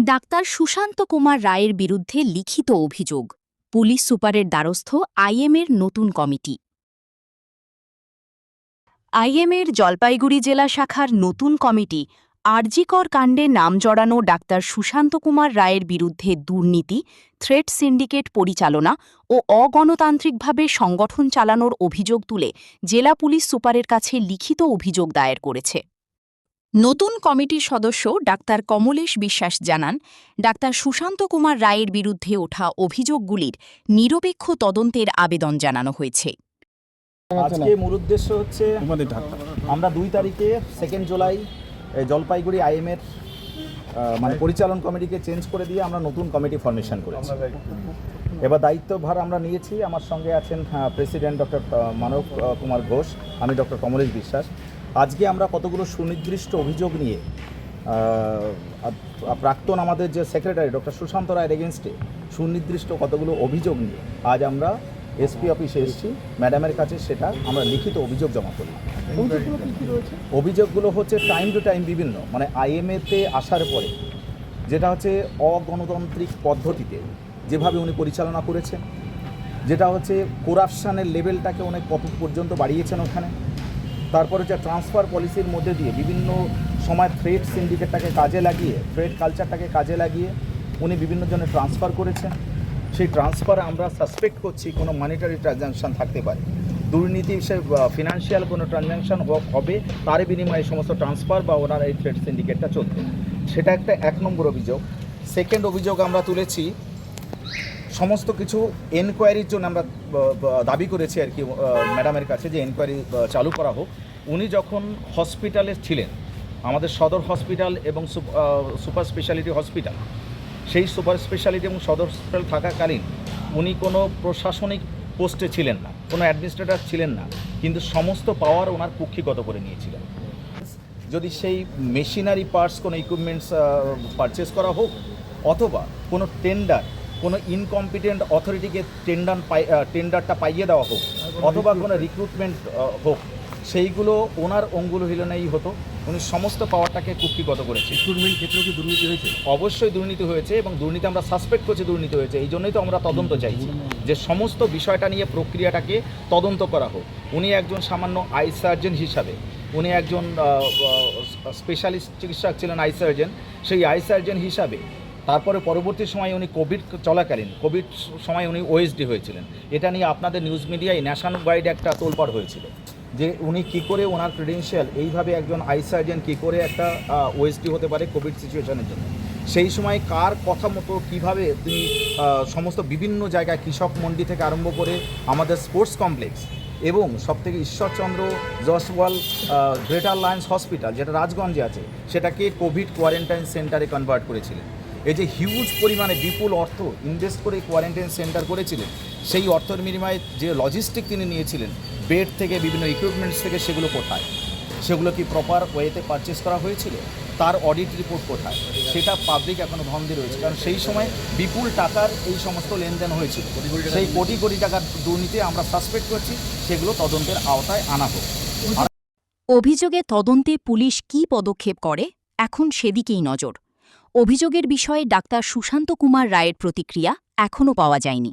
Doctor Sushant Kumar রায়ের বিরুদ্ধে লিখিত অভিযোগ। পুলিশ সুপারের দ্বারস্থ আইএমের নতুন কমিটি। আইএমের জলপাইগুড়ি জেলা শাখার নতুন কমিটি আরজিকর কাণ্ডে নাম জড়ানো ডাক্তার সুশান্ত কুমার রায়ের বিরুদ্ধে দুর্নীতি, থ্রেট সিন্ডিকেট পরিচালনা ও অগণতান্ত্রিকভাবে সংগঠন চালানোর অভিযোগ তুলে জেলা পুলিশ সুপারের কাছে লিখিত অভিযোগ দায়ের করেছে। নতুন কমিটির সদস্য ডাক্তার কমলেশ বিশ্বাস জানান, ডাক্তার সুশান্ত কুমার রায়ের বিরুদ্ধে ওঠা অভিযোগগুলির নিরপেক্ষ তদন্তের আবেদন জানানো হয়েছে। আজকে মূল উদ্দেশ্য হচ্ছে আমরা 2 তারিখে 2 জুলাই জলপাইগুড়ি আইএমের পরিচালন কমিটিকে চেঞ্জ করে দিয়ে আমরা নতুন কমিটি ফরমেশন করেছি। এবার দায়িত্বভার আমরা নিয়েছি। আমার সঙ্গে আছেন প্রেসিডেন্ট ডক্টর মানব কুমার ঘোষ, আমি ডক্টর কমলেশ বিশ্বাস। আজকে আমরা কতগুলো সুনির্দিষ্ট অভিযোগ নিয়ে প্রাক্তন আমাদের যে সেক্রেটারি ডক্টর সুশান্ত রায়ের এগেনস্টে সুনির্দিষ্ট কতগুলো অভিযোগ নিয়ে আজ আমরা এসপি অফিসে এসেছি। ম্যাডামের কাছে সেটা আমরা লিখিত অভিযোগ জমা করি। অভিযোগগুলো হচ্ছে টাইম টু টাইম বিভিন্ন আইএমএতে আসার পরে যেটা হচ্ছে অগণতান্ত্রিক পদ্ধতিতে যেভাবে উনি পরিচালনা করেছেন, যেটা হচ্ছে করাপশানের লেভেলটাকে অনেক কত পর্যন্ত বাড়িয়েছেন ওখানে। তারপরে হচ্ছে ট্রান্সফার পলিসির মধ্যে দিয়ে বিভিন্ন সময় থ্রেড সিন্ডিকেটটাকে কাজে লাগিয়ে, থ্রেড কালচারটাকে কাজে লাগিয়ে উনি বিভিন্ন জনের ট্রান্সফার করেছেন। সেই ট্রান্সফারে আমরা সাসপেক্ট করছি কোনো মানিটারি ট্রানজ্যাকশান থাকতে পারে, দুর্নীতি ফিনান্সিয়াল কোনো ট্রানজ্যাকশান হবে, তার বিনিময়ে সমস্ত ট্রান্সফার বা ওনার এই থ্রেড সিন্ডিকেটটা চলবে। সেটা একটা 1 নম্বর অভিযোগ। সেকেন্ড অভিযোগ আমরা তুলেছি, সমস্ত কিছু এনকোয়ারির জন্য আমরা দাবি করেছি আর কি ম্যাডামের কাছে যে এনকোয়ারি চালু করা হোক। উনি যখন হসপিটালে ছিলেন, আমাদের সদর হসপিটাল এবং সুপার স্পেশালিটি হসপিটাল, সেই সুপার স্পেশালিটি এবং সদর হসপিটাল থাকাকালীন উনি কোনো প্রশাসনিক পোস্টে ছিলেন না, কোনো অ্যাডমিনিস্ট্রেটর ছিলেন না, কিন্তু সমস্ত পাওয়ার ওনার কুক্ষিগত করে নিয়েছিলেন। যদি সেই মেশিনারি পার্টস কোনো ইকুইপমেন্টস পারচেস করা হোক, অথবা কোনো টেন্ডার কোনো ইনকম্পিটেন্ট অথরিটিকে টেন্ডারটা পাইয়ে দেওয়া হোক, অথবা কোনো রিক্রুটমেন্ট হোক, সেইগুলো ওনার অঙ্গুল হিলনেই হতো। উনি সমস্ত পাওয়ারটাকে কুক্ষিগত করেছে। রিক্রুটমেন্ট ক্ষেত্রেও কি দুর্নীতি হয়েছে? অবশ্যই দুর্নীতি হয়েছে, এবং দুর্নীতি আমরা সাসপেক্ট করছি দুর্নীতি হয়েছে। এই জন্যই তো আমরা তদন্ত চাইছি যে সমস্ত বিষয়টা নিয়ে প্রক্রিয়াটাকে তদন্ত করা হোক। উনি একজন সামান্য আই সার্জন হিসাবে, উনি একজন স্পেশালিস্ট চিকিৎসক ছিলেন আই সার্জন, সেই আই সার্জন হিসাবে তারপরে পরবর্তী সময়ে উনি কোভিড চলাকালীন কোভিড সময় উনি ওএসডি হয়েছিলেন। এটা নিয়ে আপনাদের নিউজ মিডিয়ায় ন্যাশনাল ওয়াইড একটা তোলপাড় হয়েছিল যে উনি কী করে ওনার ক্রেডেনশিয়াল এইভাবে একজন আই সার্জন কী করে একটা ওএসডি হতে পারে কোভিড সিচুয়েশনের জন্য। সেই সময় কার কথা মতো কীভাবে তিনি সমস্ত বিভিন্ন জায়গায় কৃষক মন্ডি থেকে আরম্ভ করে আমাদের স্পোর্টস কমপ্লেক্স এবং সবথেকে Ishwarchandra Jaiswal greater Lions hospital যেটা রাজগঞ্জে আছে, সেটাকে কোভিড কোয়ারেন্টাইন সেন্টারে কনভার্ট করেছিলেন। এই যে হিউজ পরিমাণে বিপুল অর্থ ইনভেস্ট করে কোয়ারেন্টাইন সেন্টার করেছিলেন, সেই অর্থের বিনিময়ে যে লজিস্টিক তিনি নিয়েছিলেন বেড থেকে বিভিন্ন ইকুইপমেন্টস থেকে, সেগুলো কোথায়? সেগুলো কি প্রপার ওয়েতে পারচেস করা হয়েছিল? তার অডিট রিপোর্ট কোথায়? সেটা পাবলিক এখনও ধন্দে রয়েছে, কারণ সেই সময় বিপুল টাকার এই সমস্ত লেনদেন হয়েছিল। সেই কোটি কোটি টাকার দুর্নীতি আমরা সাসপেক্ট করছি, সেগুলো তদন্তের আওতায় আনা হোক। অভিযোগে তদন্তে পুলিশ কী পদক্ষেপ করে, এখন সেদিকেই নজর। অভিযোগের বিষয়ে ডাক্তার সুশান্ত কুমার রায়ের প্রতিক্রিয়া এখনও পাওয়া যায়নি।